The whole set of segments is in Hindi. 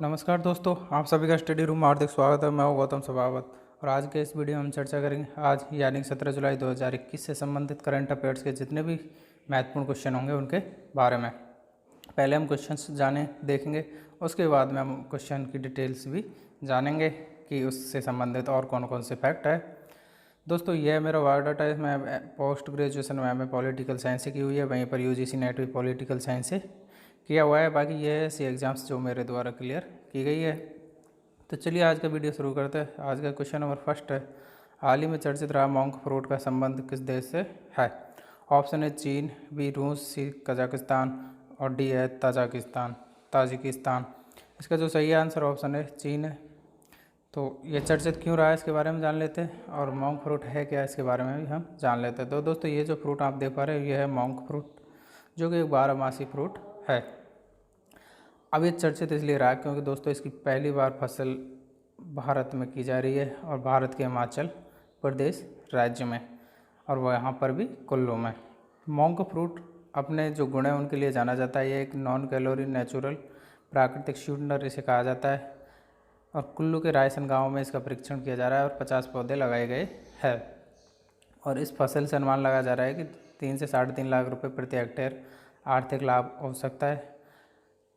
नमस्कार दोस्तों, आप सभी का स्टडी रूम में हार्दिक स्वागत है। मैं हूं गौतम सभावत और आज के इस वीडियो में हम चर्चा करेंगे आज यानी 17 जुलाई 2021 से संबंधित करंट अफेयर्स के जितने भी महत्वपूर्ण क्वेश्चन होंगे उनके बारे में। पहले हम क्वेश्चंस देखेंगे, उसके बाद में हम क्वेश्चन की डिटेल्स भी जानेंगे कि उससे संबंधित और कौन कौन से फैक्ट है। दोस्तों, यह मेरा बायोडाटा है। मैं पोस्ट ग्रेजुएशन में पॉलिटिकल साइंस से की हुई है, वहीं पर यूजीसी नेट भी पॉलिटिकल साइंस से किया हुआ है। बाकी ये है सी एग्ज़ाम्स जो मेरे द्वारा क्लियर की गई है। तो चलिए आज का वीडियो शुरू करते हैं। आज का क्वेश्चन नंबर फर्स्ट है, हाल ही में चर्चित रहा मोंक फ्रूट का संबंध किस देश से है? ऑप्शन है चीन, बी रूस, सी कजाकिस्तान और डी है ताजिकिस्तान। इसका जो सही आंसर ऑप्शन है चीन है। तो ये चर्चित क्यों रहा है इसके बारे में जान लेते हैं, और मोंक फ्रूट है क्या इसके बारे में भी हम जान लेते हैं। तो दोस्तों, ये जो फ्रूट आप देख पा रहे हो ये है मोंक फ्रूट, जो कि एक 12 मासी फ्रूट है। अब ये चर्चित इसलिए रहा क्योंकि दोस्तों इसकी पहली बार फसल भारत में की जा रही है, और भारत के हिमाचल प्रदेश राज्य में, और वो यहाँ पर भी कुल्लू में। मोंक फ्रूट अपने जो गुण हैं उनके लिए जाना जाता है। ये एक नॉन कैलोरी नेचुरल प्राकृतिक स्वीटनर इसे कहा जाता है, और कुल्लू के रायसन गांव में इसका परीक्षण किया जा रहा है और 50 पौधे लगाए गए हैं। और इस फसल से अनुमान लगाया जा रहा है कि 3 से 3.5 लाख रुपए प्रति हेक्टेयर आर्थिक लाभ हो सकता है।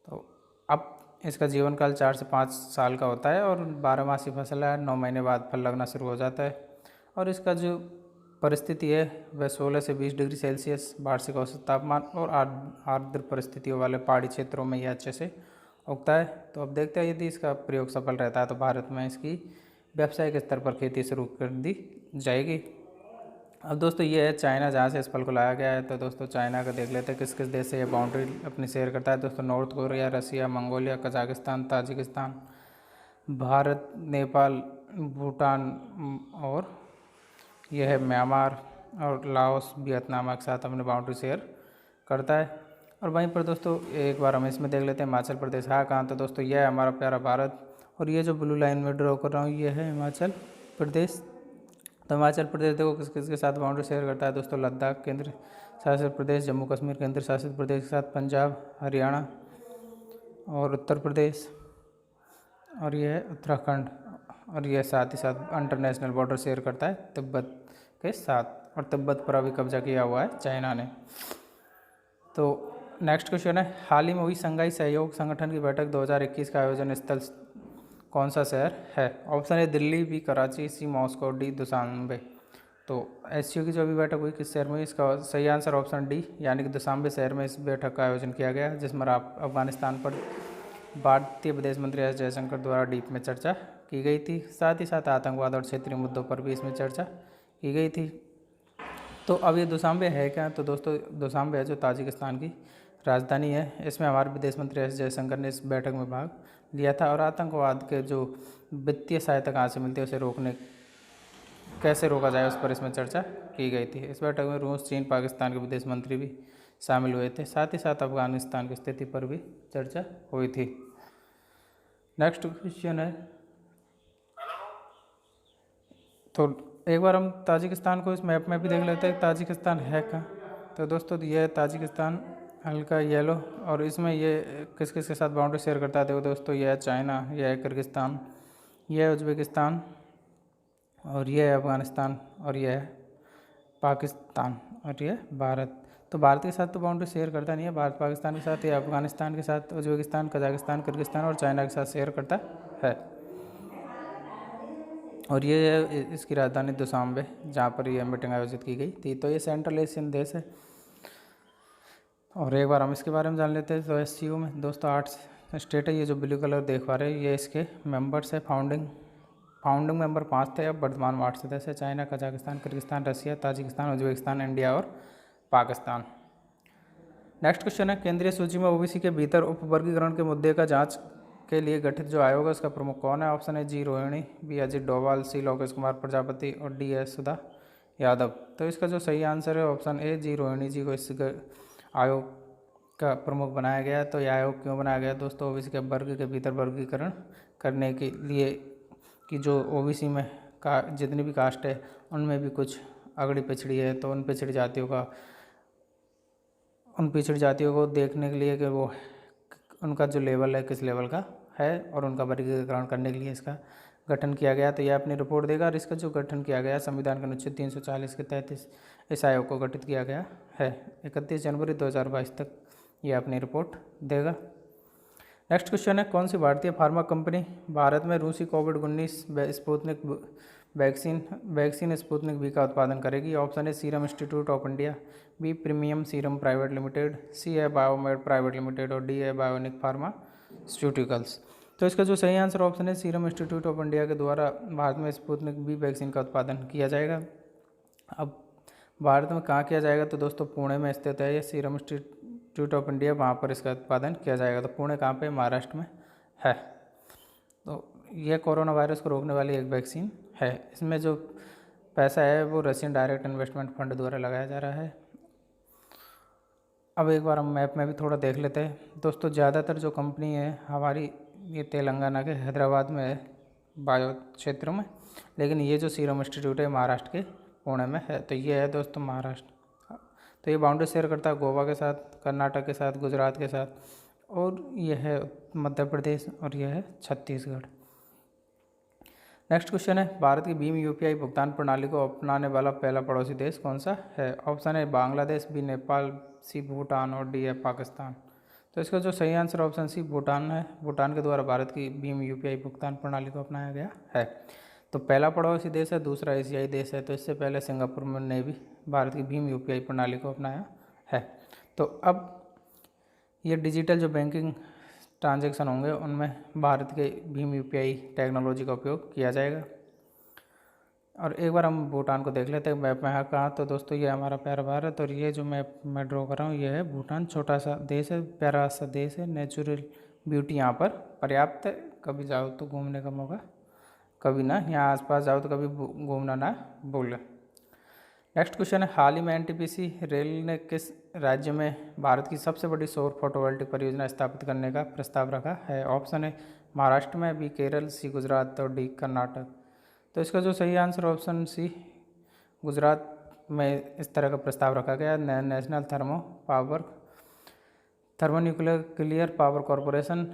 तो अब इसका जीवन काल 4 से 5 साल का होता है, और 12 मासी फसल है। 9 महीने बाद फल लगना शुरू हो जाता है, और इसका जो परिस्थिति है वह 16 से 20 डिग्री सेल्सियस वार्षिक औसत तापमान और आर्द्र परिस्थितियों वाले पहाड़ी क्षेत्रों में यह अच्छे से उगता है। तो अब देखते हैं यदि इसका प्रयोग सफल रहता है तो भारत में इसकी व्यावसायिक स्तर पर खेती शुरू कर दी जाएगी। अब दोस्तों, ये है चाइना, जहाँ से इस फल को लाया गया है। तो दोस्तों, चाइना का देख लेते हैं किस किस देश से ये बाउंड्री अपनी शेयर करता है। दोस्तों, North Korea, Russia, Mongolia, Kazakhstan, Tajikistan, Bharat, Nepal, Bhutan और यह है म्यांमार और लाओस, वियतनाम के साथ अपनी बाउंड्री शेयर करता है। और वहीं पर दोस्तों एक बार हम इसमें देख लेते हैं हिमाचल प्रदेश है कहाँ। तो दोस्तों, यह है हमारा प्यारा भारत, और ये जो ब्लू लाइन में ड्रॉ कर रहा हूँ ये है हिमाचल प्रदेश। तो हिमाचल प्रदेश देखो किस किस के साथ बाउंड्री शेयर करता है। दोस्तों, लद्दाख केंद्र शासित प्रदेश, जम्मू कश्मीर केंद्र शासित प्रदेश के साथ, पंजाब, हरियाणा और उत्तर प्रदेश, और यह है उत्तराखंड, और यह साथ ही साथ इंटरनेशनल बॉर्डर शेयर करता है तिब्बत के साथ, और तिब्बत पर अभी कब्जा किया हुआ है चाइना ने। तो नेक्स्ट क्वेश्चन है, हाल ही में हुई संघाई सहयोग संगठन की बैठक 2021 का आयोजन स्थल कौन सा शहर है? ऑप्शन है दिल्ली, बी कराची, सी मॉस्को, डी दुशान्बे। तो एससीओ की जो अभी बैठक हुई किस शहर में, इसका सही आंसर ऑप्शन डी यानी कि दुशान्बे शहर में इस बैठक का आयोजन किया गया, जिसमें अफगानिस्तान पर भारतीय विदेश मंत्री एस जयशंकर द्वारा डीप में चर्चा की गई थी। साथ ही साथ आतंकवाद और क्षेत्रीय मुद्दों पर भी इसमें चर्चा की गई थी। तो अब ये दुशान्बे है क्या? तो दोस्तों, दुशान्बे है जो ताजिकिस्तान की राजधानी है। इसमें हमारे विदेश मंत्री एस जयशंकर ने इस बैठक में भाग लिया था, और आतंकवाद के जो वित्तीय सहायता कहाँ से मिलती है उसे कैसे रोका जाए उस पर इसमें चर्चा की गई थी। इस बैठक में रूस, चीन, पाकिस्तान के विदेश मंत्री भी शामिल हुए थे। साथ ही साथ अफगानिस्तान की स्थिति पर भी चर्चा हुई थी। नेक्स्ट क्वेश्चन है, तो एक बार हम ताजिकिस्तान को इस मैप में भी देख लेते हैं ताजिकिस्तान है कहाँ। तो दोस्तों, यह है ताजिकिस्तान, हल्का येलो, और इसमें ये किस किस के साथ बाउंड्री शेयर करता है। देखो दोस्तों, यह है चाइना, यह है किर्गिस्तान, यह है उज्बेकिस्तान, और यह है अफगानिस्तान, और यह है पाकिस्तान, और यह भारत। तो भारत के साथ तो बाउंड्री शेयर करता नहीं है, भारत पाकिस्तान के साथ, या अफगानिस्तान के साथ, उज्बेकिस्तान, कजाकिस्तान, किर्गिस्तान और चाइना के साथ शेयर करता है। और ये है इसकी राजधानी दुशान्बे, जहाँ पर यह मीटिंग आयोजित की गई थी। तो ये सेंट्रल एशियन देश है। और एक बार हम इसके बारे में जान लेते हैं। तो एससीओ में दोस्तों 8 स्टेट है। ये जो ब्लू कलर देख पा रहे हैं ये इसके मेंबर्स है। फाउंडिंग मेंबर 5 थे, अब वर्तमान 8 सदस्य है। चाइना, कजाकिस्तान, किर्गिस्तान, रसिया, ताजिकिस्तान, उज्बेकिस्तान, इंडिया और पाकिस्तान। नेक्स्ट क्वेश्चन है, केंद्रीय सूची में ओबीसी के भीतर उपवर्गीकरण के मुद्दे का जांच के लिए गठित जो आयोग है उसका प्रमुख कौन है? ऑप्शन है जी रोहिणी, बी अजित डोभाल, सी लोकेश कुमार प्रजापति और डी एस सुधा यादव। तो इसका जो सही आंसर है ऑप्शन ए जी रोहिणी जी को इस आयोग का प्रमुख बनाया गया। तो यह आयोग क्यों बनाया गया दोस्तों? ओबीसी के वर्ग के भीतर वर्गीकरण करने के लिए कि जो ओबीसी में का जितनी भी कास्ट है उनमें भी कुछ अगड़ी पिछड़ी है, तो उन पिछड़ी जातियों को देखने के लिए कि वो उनका जो लेवल है किस लेवल का है और उनका वर्गीकरण करने के लिए इसका गठन किया गया। तो यह अपनी रिपोर्ट देगा और इसका जो गठन किया गया संविधान के अनुच्छेद 340 के तहत इस आयोग को गठित किया गया है। 31 जनवरी 2022 तक यह अपनी रिपोर्ट देगा। नेक्स्ट क्वेश्चन है, कौन सी भारतीय फार्मा कंपनी भारत में रूसी कोविड-19 स्पुतनिक वैक्सीन स्पुतनिक वी का उत्पादन करेगी? ऑप्शन है Serum Institute of India, B premium serum private limited, C है बायोमेड प्राइवेट लिमिटेड और डी है बायोनिक फार्मास्यूटिकल्स। तो इसका जो सही आंसर ऑप्शन है सीरम इंस्टीट्यूट ऑफ इंडिया के द्वारा भारत में स्पुतनिक वी वैक्सीन का उत्पादन किया जाएगा। अब भारत में कहाँ किया जाएगा? तो दोस्तों पुणे में स्थित है ये सीरम इंस्टीट्यूट ऑफ इंडिया, वहाँ पर इसका उत्पादन किया जाएगा। तो पुणे कहाँ पे? महाराष्ट्र में है। तो यह कोरोना वायरस को रोकने वाली एक वैक्सीन है। इसमें जो पैसा है वो रशियन डायरेक्ट इन्वेस्टमेंट फंड द्वारा लगाया जा रहा है। अब एक बार हम मैप में भी थोड़ा देख लेते हैं। दोस्तों ज़्यादातर जो कंपनी है हमारी ये तेलंगाना के हैदराबाद में है, बायो क्षेत्र में, लेकिन ये जो सीरम इंस्टीट्यूट है महाराष्ट्र के पुणे में है। तो ये है दोस्तों महाराष्ट्र। तो ये बाउंड्री शेयर करता है गोवा के साथ, कर्नाटक के साथ, गुजरात के साथ, और यह है मध्य प्रदेश और यह है छत्तीसगढ़। नेक्स्ट क्वेश्चन है, भारत की भीम यूपीआई भुगतान प्रणाली को अपनाने वाला पहला पड़ोसी देश कौन सा है? ऑप्शन है बांग्लादेश, बी नेपाल, सी भूटान और डी है पाकिस्तान। तो इसका जो सही आंसर ऑप्शन सी भूटान है। भूटान के द्वारा भारत की भीम यूपीआई भुगतान प्रणाली को अपनाया गया है। तो पहला पड़ोसी देश है, दूसरा एशियाई देश है। तो इससे पहले सिंगापुर ने भी भारत की भीम यूपीआई प्रणाली को अपनाया है। तो अब ये डिजिटल जो बैंकिंग ट्रांजैक्शन होंगे उनमें भारत के भीम यूपीआई टेक्नोलॉजी का उपयोग किया जाएगा। और एक बार हम भूटान को देख लेते हैं मैप में है कहाँ। तो दोस्तों ये हमारा प्यारा भारत और ये जो मैप मैं ड्रॉ कर रहा हूँ ये है भूटान। छोटा सा देश है, प्यारा सा देश है, नेचुरल ब्यूटी यहाँ पर पर्याप्त है। कभी जाओ तो घूमने का मौका, कभी ना, यहाँ आसपास जाओ तो कभी घूमना ना भूलें। नेक्स्ट क्वेश्चन है, हाल ही में एनटीपीसी रेल ने किस राज्य में भारत की सबसे बड़ी सौर फोटोवोल्टिक परियोजना स्थापित करने का प्रस्ताव रखा है? ऑप्शन है महाराष्ट्र में, बी केरल, सी गुजरात और डी कर्नाटक। तो इसका जो सही आंसर ऑप्शन सी गुजरात में इस तरह का प्रस्ताव रखा गया। नेशनल थर्मोन्यूक्लियर पावर कॉरपोरेशन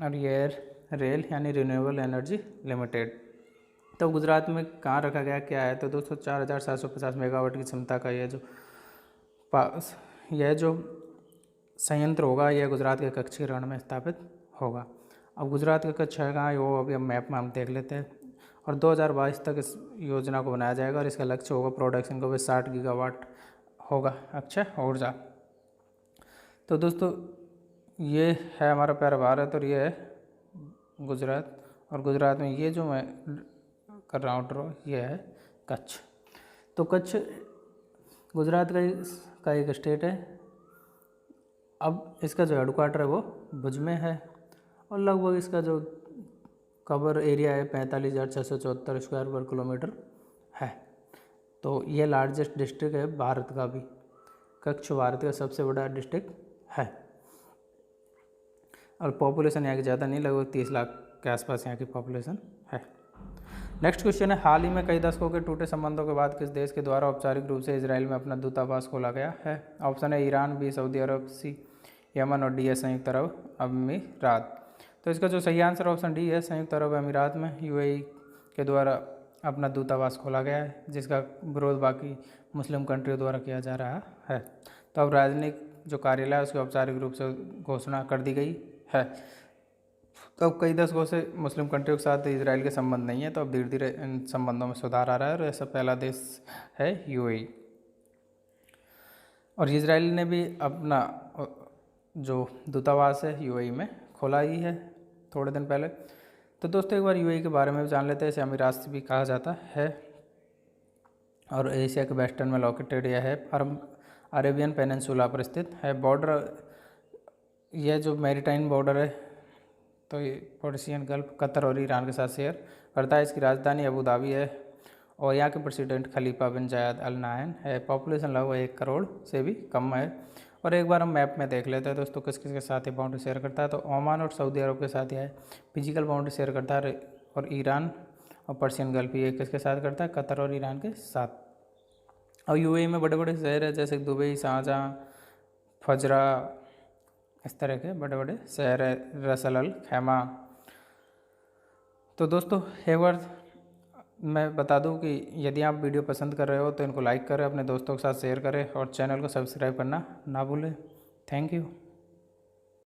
और ये रेल यानी रिन्यूएबल एनर्जी लिमिटेड। तो गुजरात में कहाँ रखा गया, क्या है? तो दोस्तों 4750 मेगावाट की क्षमता का यह जो संयंत्र होगा यह गुजरात के कच्छ के रण में स्थापित होगा। अब गुजरात का कच्छ है कहाँ, वो अभी हम मैप में हम देख लेते हैं। और 2022 तक इस योजना को बनाया जाएगा और इसका लक्ष्य होगा प्रोडक्शन को भी 60 गीगावाट होगा अक्षय ऊर्जा। तो दोस्तों ये है हमारा प्यारा भारत और ये है गुजरात। और गुजरात में ये जो मैं कर रहा हूँ ड्रॉ ये है कच्छ। तो कच्छ गुजरात का एक स्टेट है। अब इसका जो हेडक्वार्टर है वो भुज में है और लगभग इसका जो कवर एरिया है 45,674 स्क्वायर पर किलोमीटर है। तो ये लार्जेस्ट डिस्ट्रिक्ट है भारत का भी। कच्छ भारत का सबसे बड़ा डिस्ट्रिक्ट है और पॉपुलेशन यहाँ की ज़्यादा नहीं, लगभग 30 लाख के आसपास यहाँ की पॉपुलेशन है। नेक्स्ट क्वेश्चन है, हाल ही में कई दशकों के टूटे संबंधों के बाद किस देश के द्वारा औपचारिक रूप से इजराइल में अपना दूतावास खोला गया है? ऑप्शन है ईरान, बी सऊदी अरब, सी यमन और डी है संयुक्त अरब अमीरात। तो इसका जो सही आंसर ऑप्शन डी है, संयुक्त अरब अमीरात में यूएई के द्वारा अपना दूतावास खोला गया है, जिसका विरोध बाकी मुस्लिम कंट्रियों द्वारा किया जा रहा है। तो अब राजनयिक जो कार्यालय है उसकी औपचारिक रूप से घोषणा कर दी गई है। तो अब कई दशकों से मुस्लिम कंट्रियों के साथ इजराइल के संबंध नहीं है, तो अब धीरे धीरे इन संबंधों में सुधार आ रहा है और ऐसा पहला देश है यूएई। और इजराइल ने भी अपना जो दूतावास है यूएई में खोला ही है थोड़े दिन पहले। तो दोस्तों एक बार यूएई के बारे में भी जान लेते हैं। इसे अमीरात से भी कहा जाता है और एशिया के वेस्टर्न में लोकेटेड यह है, अरेबियन पेनिनसुला पर स्थित है। बॉर्डर यह जो मैरीटाइन बॉर्डर है तो ये पर्शियन गल्फ, कतर और ईरान के साथ शेयर करता है। इसकी राजधानी अबू धाबी है और यहाँ के प्रेसिडेंट खलीफा बिन जायद अल नाहयान है। पॉपुलेशन लगभग 1 करोड़ से भी कम है। और एक बार हम मैप में देख लेते हैं दोस्तों किस किस के साथ ये बाउंड्री शेयर करता है। तो ओमान और सऊदी अरब के साथ यह है फिजिकल बाउंड्री शेयर करता है। और ईरान और पर्शियन गल्फ ये किसके साथ करता है? कतर और ईरान के साथ। और यूएई में बड़े बड़े शहर है जैसे दुबई, शारजाह, फजरा, इस तरह के बड़े बड़े शहर है, रसल अल खैमा। तो दोस्तों एक बार मैं बता दूं कि यदि आप वीडियो पसंद कर रहे हो तो इनको लाइक करें, अपने दोस्तों के साथ शेयर करें और चैनल को सब्सक्राइब करना ना भूलें। Thank you.